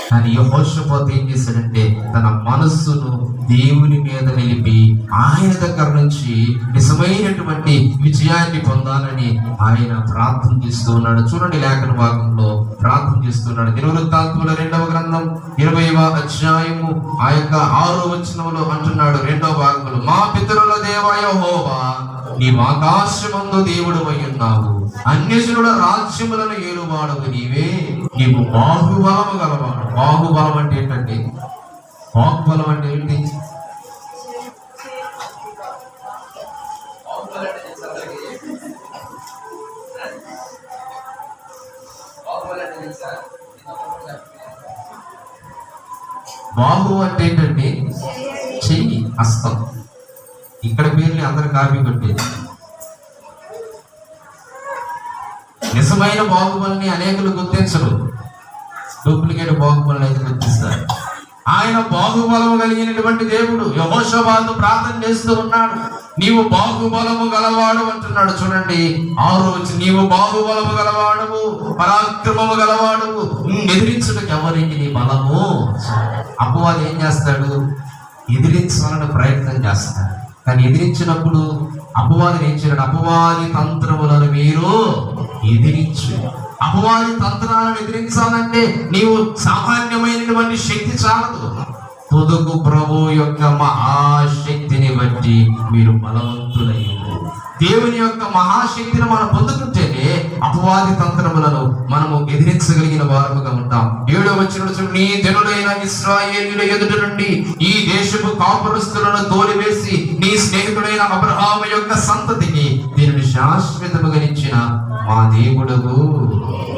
కానీ యెహోషాపాతు ఏం చేశాడంటే తన మనస్సును దేవుని మీద నిలిపి ఆయన దగ్గర నుంచి నిజమైనటువంటి విజయాన్ని పొందాలని ఆయన ప్రార్థన చేస్తూ ఉన్నాడు. చూడండి, లేఖన భాగంలో ప్రార్థన చేస్తున్నాడు. దినవృత్తాంతముల 2వ గ్రంథం 20వ అధ్యాయము 6వ వచనంలో అంటున్నాడు, 2వ భాగంలో, మా పితరుల దేవా యెహోవా, నీవు ఆకాశమందు దేవుడు అయి ఉన్నావు. అన్యజనుల రాజ్యములను ఏలువాడవు నీవే. నీవు బాహుబలము గలవాడు. బాహుబలం అంటే ఏంటంటే, బాహుబలం అంటే ఏంటి? బాహు అంటే ఏంటంటే చెయ్యి, హస్తం. ఇక్కడ పేర్లు అందరు కాపీ కొట్టేది. నిజమైన బాహుబలిని అనేకులు గుర్తించరు, డూప్లికేట్ బాహుబలిని అయితే గుర్తిస్తారు. ఆయన బాహుబలము కలిగినటువంటి దేవుడు. యెహోషాపాతు ప్రార్థన చేస్తూ ఉన్నాడు, నీవు బాహుబలము గలవాడు అంటున్నాడు. చూడండి 6వ వచనం, నీవు బాహుబలము గలవాడవు, పరాక్రమము గలవాడవు, ఎదిరించుటకు ఎవరికి నీ బలము. అపవాది ఏం చేస్తాడు? ఎదిరించాలని ప్రయత్నం చేస్తాడు. కానీ ఎదిరించినప్పుడు అపవాదిని ఏం చేయాడు? అపవాది తంత్రములను మీరు ఎదిరించు. అపవాది తంత్రాలను ఎదిరించాలంటే నీవు సామాన్యమైనటువంటి శక్తి చాలదు. తుదకు ప్రభు యొక్క మహాశక్తిని బట్టి మీరు బలవంతులయ్యారు. దేవుని యొక్క మహాశక్తిని మనం పొందుకుంటేనే అపవాది తంత్రములను మనము ఎదిరించగలిగిన వారముగా ఉంటాం. 7వ వచనం, నీ జనులైన ఇశ్రాయేలీయుల ఎదుట నుండి ఈ దేశపు కాపురస్తులను తోలివేసి నీ స్నేహితుడైన అబ్రహాము యొక్క సంతతికి దీనిని శాశ్వతముగా ఇచ్చిన మా దేవుడవు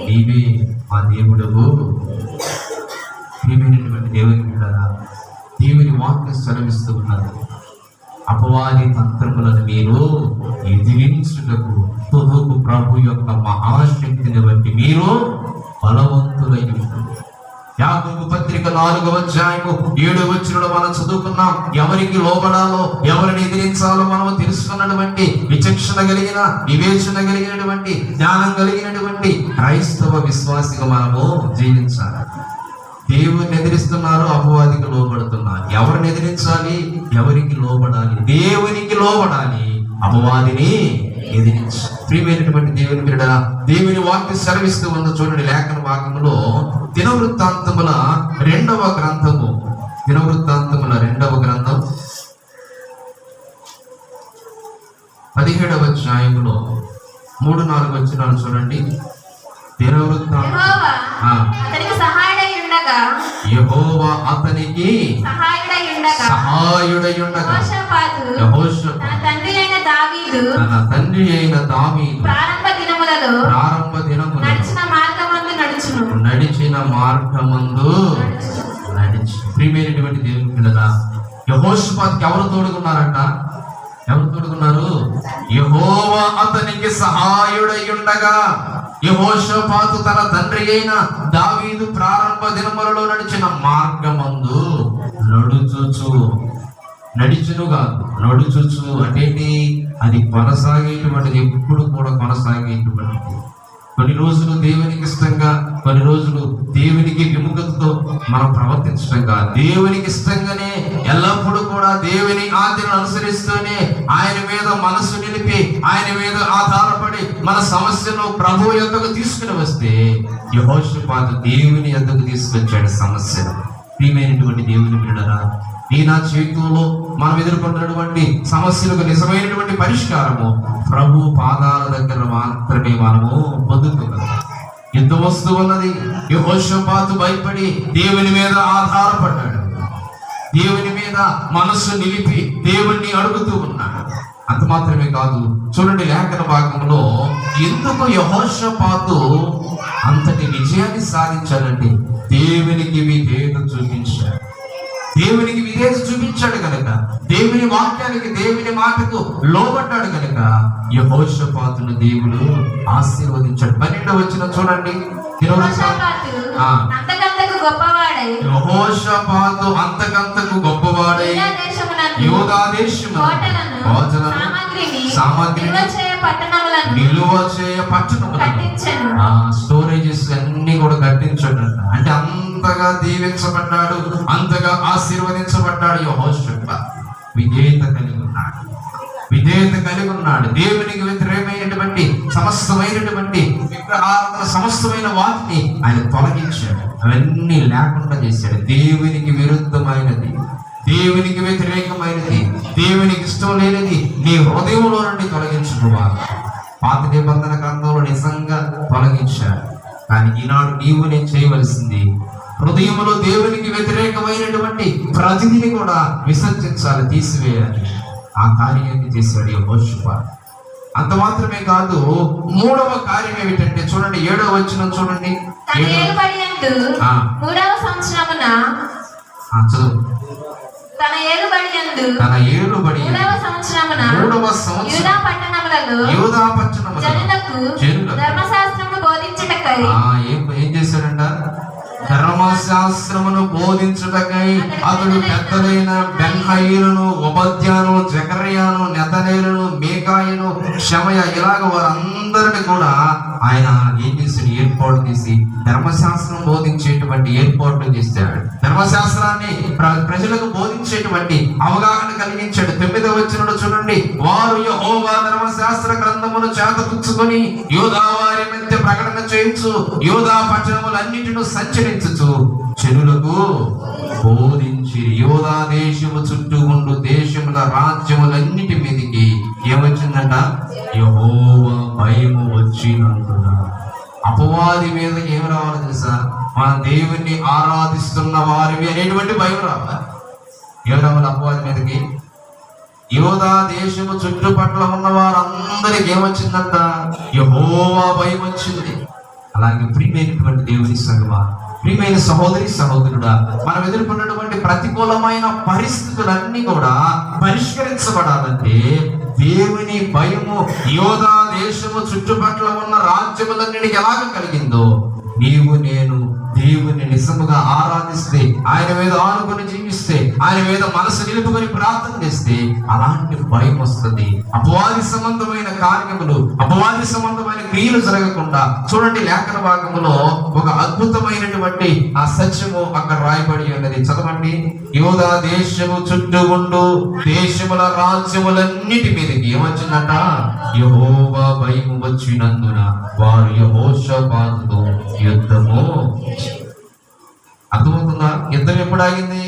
నీవే. మా దేవుడవు నీవేనటువంటి దేవుని బిడ్డలారా, దేవుని వాక్యం సెలవిస్తూ ఉన్నది, అపవాది తంత్రములను మీరు ఎదిరించుటకు తుదకు ప్రభు యొక్క మహాశక్తిని బట్టి మీరు బలవంతులై ఉంటారు. యాకోబు పత్రిక 4వ అధ్యాయము 7వ వచనంలో మనం చదువుకున్నాం. ఎవరికి లోబడాలో, ఎవరిని ఎదిరించాలో మనం తెలుసుకున్నటువంటి విచక్షణ కలిగిన, వివేచన కలిగినటువంటి, జ్ఞానం కలిగినటువంటి క్రైస్తవ విశ్వాసిగా మనము జీవించాలి. దేవుని ఎదిరిస్తున్నారు, అపవాదికి లోబడుతున్నారు. ఎవరిని ఎదిరించాలి? ఎవరికి లోబడాలి? దేవునికి లోబడాలి, అపవాదిని ఎదిరించాలి. ప్రియమైనటువంటి దేవుని బిడ్డలారా, దేవుని వాక్యం సెలవిస్తూ ఉన్న చూడండి లేఖన భాగంలో దినవృత్తాంతముల 2వ గ్రంథము, దినవృత్తాంతముల 2వ గ్రంథం 17వ అధ్యాయములో 3-4 వచనాలు చూడండి. దినవృత్తాంతం, అతనికి సహాయుడై ఉండగా, యెహోవా అతనికి సహాయుడై ఉండగా, సహాయుడై ఉండగా, యెహోషాపాతు తన తండ్రి అయిన దావీదు ప్రారంభ దినములలో నడిచిన మార్గమందు నడిచి. ప్రియమైనటువంటి దేవుని పిల్లలా, యెహోషాపాతుకి ఎవరు తోడుకున్నారంట? ఎవరు తోడుకున్నారు? యెహోవా అతనికి సహాయుడై ఉండగా, యెహోషాపాతు తన తండ్రి అయిన దావీదు ప్రారంభ దినములలో నడిచిన మార్గమందు నడుచుచు. నడిచునుగా నడుచుచు అంటే అది కొనసాగేటువంటిది, ఎప్పుడు కూడా కొనసాగేటువంటిది. కొన్ని రోజులు దేవునికి ఇష్టంగా, కొన్ని రోజులు దేవునికి విముఖతతో మనం ప్రవర్తించడంగా, దేవునికి ఇష్టంగానే ఎల్లప్పుడూ కూడా దేవుని ఆజ్ఞలను అనుసరిస్తూనే ఆయన మీద మనసు నిలిపి, ఆయన మీద ఆధారపడి మన సమస్యను ప్రభు యొద్దకు తీసుకుని వస్తే, యెహోషాపాతు దేవుని యొద్దకు తీసుకొచ్చాడు సమస్యను. ప్రియమైనటువంటి దేవుని బిడ్డలారా, ఈ నా జీవితంలో మనం ఎదుర్కొంటున్నటువంటి సమస్యలకు నిజమైనటువంటి పరిష్కారము ప్రభు పాదాల దగ్గర మాత్రమే మనము పొందుతున్నాం. యుద్ధ వస్తువు ఉన్నది. యెహోషాపాతు భయపడి దేవుని మీద ఆధారపడ్డాడు, దేవుని మీద మనస్సు నిలిపి దేవుణ్ణి అడుగుతూ ఉన్నాడు. అంత మాత్రమే కాదు, చూడండి లేఖన భాగంలో ఎందుకు యెహోషాపాతు అంతటి విజయాన్ని సాధించాడంటే దేవునికి విధేయత చూపించాడు. దేవునికి విధేయత చూపించాడు కనుక, దేవుని వాక్యానికి, దేవుని మాటకు లోబడ్డాడు కనుక యెహోషాపాతును దేవుడు ఆశీర్వదించాడు. 12వ వచనం చూడండి. యెహోషాపాతు అంతకంతకు గొప్పవాడై యూదా దేశమున సామగ్రిని నిలువ చేయ పట్టణములను స్టోరేజెస్ అన్ని కూడా కట్టించాడు. అంటే అంతగా దీవించబడ్డాడు, అంతగా ఆశీర్వదించబడ్డాడు యెహోషాపాతు. విధేయత కలిగి ఉన్నాడు, విధేయత కలిగి ఉన్నాడు. దేవునికి వ్యతిరేకమైనటువంటి సమస్తమైనటువంటి విగ్రహారాధన, సమస్తమైన వాటిని ఆయన తొలగించాడు, అవన్నీ లేకుండా చేశాడు. దేవునికి విరుద్ధమైనది, దేవునికి వ్యతిరేకమైనది, దేవునికి ఇష్టం లేనిది నీ హృదయంలో నుండి తొలగించుకోవాలి. పాత నిబంధన గ్రంథంలో నిజంగా తొలగించాడు. కానీ ఈనాడు నీవు నేను చేయవలసింది హృదయంలో దేవునికి వ్యతిరేకమైనటువంటి ప్రతిదిని కూడా విసర్జించాలి, తీసివేయాలి. ఆ కార్యాన్ని చేశాడు యెహోషాపాతు. అంత మాత్రమే కాదు, 3వ కార్యం ఏమిటంటే చూడండి 7వ వచనం చూడండి. తన ఏలుబడి 3వ సంవత్సరమున యూదా పట్టణములలో జనులకు ధర్మశాస్త్రమును బోధించుటకై ఏం చేశాడంట? ధర్మశాస్త్రమును బోధించుటకై అతడు పెద్దలైన బెన్హయీలును, ఉపద్యాను, జకర్యాను, నెతనేలును, మీకాయను, షమయ ఇలాగ వారందరిని కూడా ఆయన ఏం చేశాడు? ఏర్పాటు చేసి ధర్మశాస్త్రం బోధించేటువంటి ఏర్పాట్లు చేశాడు. ధర్మశాస్త్రాన్ని ప్రజలకు బోధించేటువంటి అవగాహన కలిగించాడు. 9వ వచనంలో చూడండి, వారు యెహోవా ధర్మశాస్త్ర గ్రంథమును చేతపుచ్చుకొని యూదా వారి మధ్య ప్రకటన చేయించు, యూదా పట్టణములన్నిటిని సంచరించుచు జనులకు బోధించి, యూదా దేశము చుట్టూ ఉండు దేశముల రాజ్యములన్నిటి మీదకి ఏమొచ్చిందంట? యెహోవా భయము వచ్చినందున. అపవాది మీద ఏం రావాలి తెలుసా? మన దేవుణ్ణి ఆరాధిస్తున్న వారివి అనేటువంటి భయం రావాలి. ఏం రావాలి అపవాది మీదకి? యూదా దేశము చుట్టుపట్ల ఉన్న వారందరికి ఏమొచ్చిందంట? యెహోవా భయం వచ్చింది. అలాగే ప్రియమైనటువంటి దేవుని సంగమా, ప్రియమైన సహోదరి సహోదరుడా, మనం ఎదుర్కొన్నటువంటి ప్రతికూలమైన పరిస్థితులన్నీ కూడా పరిష్కరించబడాలంటే దేవుని భయము యూదా దేశము చుట్టుపట్ల ఉన్న రాజ్యములన్నిటికి ఎలాగ కలిగిందో, నీవు నేను దేవుని నిజముగా ఆరాధిస్తే, ఆయన మీద ఆనుకొని జీవిస్తే, ఆయన మీద మనసు నిలుపుకొని ప్రార్థన చేస్తే అలాంటి భయం వస్తుంది. అపవాది సంబంధమైన కార్యములు, అపవాది సంబంధమైన క్రియలు జరగకుండా చూడండి. లేఖన భాగములో ఒక అద్భుతమైనటువంటి ఆ సత్యము అక్కడ రాయబడి ఉన్నది. చదవండి. యూదా దేశము చుట్టూ ఉండు దేశముల రాజ్యములన్నిటి మీదకి ఏమొచ్చిందట? యెహోవా భయము వచ్చినందున వారు యెహోషాపాతుతో యుద్ధము. అర్థమవుతుందా? యుద్ధం ఎప్పుడు ఆగింది?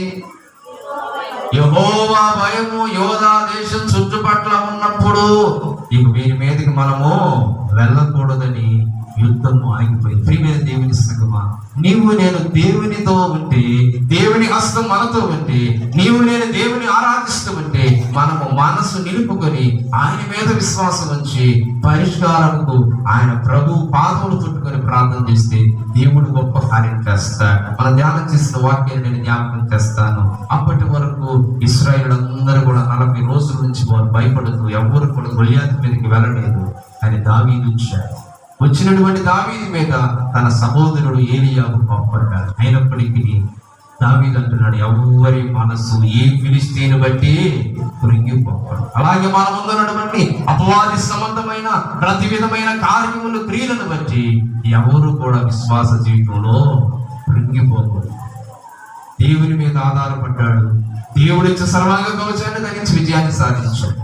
యెహోవా భయము యూదా దేశం చుట్టుపట్ల ఉన్నప్పుడు ఇక వీరి మీదకి మనము వెళ్ళకూడదని యుద్ధము ఆగిపోయింది. ప్రియమైన దేవుని సంగమా, నీవు నేను దేవునితో ఉంటే, దేవుని హస్తం మనతో ఉంటే, నీవు నేను దేవుని ఆరాధిస్తూ ఉంటే, మనము మనసు నిలుపుకొని ఆయన మీద విశ్వాసం ఉంచి పరిష్కారంకు ఆయన ప్రభు పాదములు చుట్టుకొని ప్రార్థన చేస్తే దేవుడు గొప్ప కార్యం చేస్తాడు. మనం ధ్యానం చేసిన వాక్యాన్ని నేను జ్ఞాపకం చేస్తాను. అప్పటి వరకు ఇశ్రాయేలులందరూ కూడా 40 రోజుల నుంచి వారు భయపడుతూ ఎవరు కూడా గొలియాతు మీదకి వెళ్ళలేదు. కానీ దావీదు వచ్చాడు. వచ్చినటువంటి దావీదు మీద తన సహోదరుడు ఏలీయాబు పంపడ్డాడు. అయినప్పటికీ దావీదు అంటున్నాడు, ఎవరి మనసు ఏ ఫిలిష్తీయుని బట్టి కృంగిపోతాడు. అలాగే మన ముందున్నటువంటి అపవాది సంబంధమైన ప్రతి విధమైన కార్యములు, క్రియలను బట్టి ఎవరు కూడా విశ్వాస జీవితంలో కృంగిపోకూడదు. దేవుని మీద ఆధారపడ్డాడు. దేవుడి సర్వాంగ కవచాన్ని ధరించి విజయాన్ని సాధించాడు.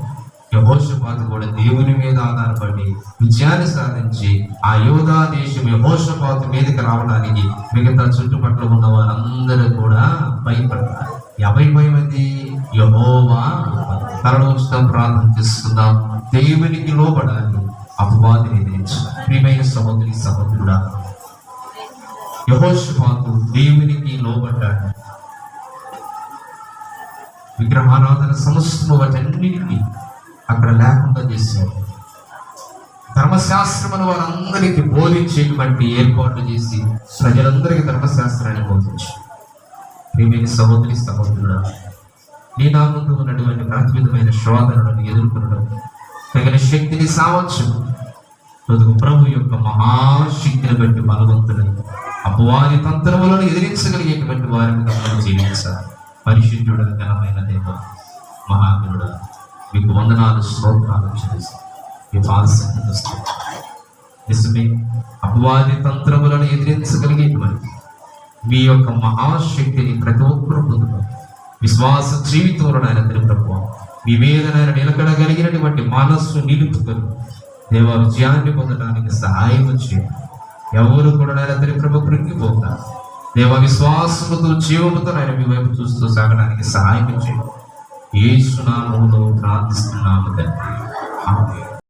యెహోషాపాతు కూడా దేవుని మీద ఆధారపడి విజయాన్ని సాధించి ఆ యూదా దేశం యెహోషాపాతు మీదకి రావడానికి మిగతా చుట్టుపక్కల ఉన్న వారందరూ కూడా భయపడతారు. ఎవరి భయం అది? యెహోవా. తరలో ఉంచుతాం, ప్రార్థన చేస్తున్నాం. దేవునికి లోబడాలి, అపవాదిని ఎదిరించాలి. ప్రియమైన సహోదరి సహోదరుడా, యెహోషాపాతు దేవునికి లోబడ్డాడు. విగ్రహారాధన సమస్తము వాటన్నిటికీ అక్కడ లేకుండా చేశాడు. ధర్మశాస్త్రమును వారందరికీ బోధించేటువంటి ఏర్పాట్లు చేసి ప్రజలందరికీ ధర్మశాస్త్రాన్ని బోధించాడు. ప్రియమైన సహోదరి సహోదరుడా, నీ నా ముందు ఉన్నటువంటి ప్రతి విధమైన శోధనలను ఎదుర్కొనడం తగిన శక్తిని సావచ్చు. ప్రభు యొక్క మహాశక్తిని బట్టి బలవంతులై అపవాది తంత్రములను ఎదిరించగలిగేటువంటి వారిని మనం జీవించాలి. పరిశుద్ధుడు, ఘనమైన దేవ, మహాగురుడా, మీకు వందనాలు, స్తోత్రాలు చేసి మీ పాదసన్నిధికి నిజమే అపవాది తంత్రములను ఎదిరించగలిగేటువంటి మీ యొక్క మహాశక్తిని ప్రతి ఒక్కరూ పొందుతారు. విశ్వాస జీవితంలో నాయన ప్రభు మీ మీద నాయన నిలకడగలిగినటువంటి మనస్సు నిలుపుకొని దేవ విజయాన్ని పొందడానికి సహాయం చేయండి. ఎవరు కూడా నాయన ప్రభు కృంగిపోతారు. దేవ విశ్వాసముతో జీవముతో నాయన మీ వైపు చూస్తూ సాగడానికి సహాయం చేయండి. యేసు నామములో ప్రార్థిస్తున్నాము తండ్రి. ఆమేన్.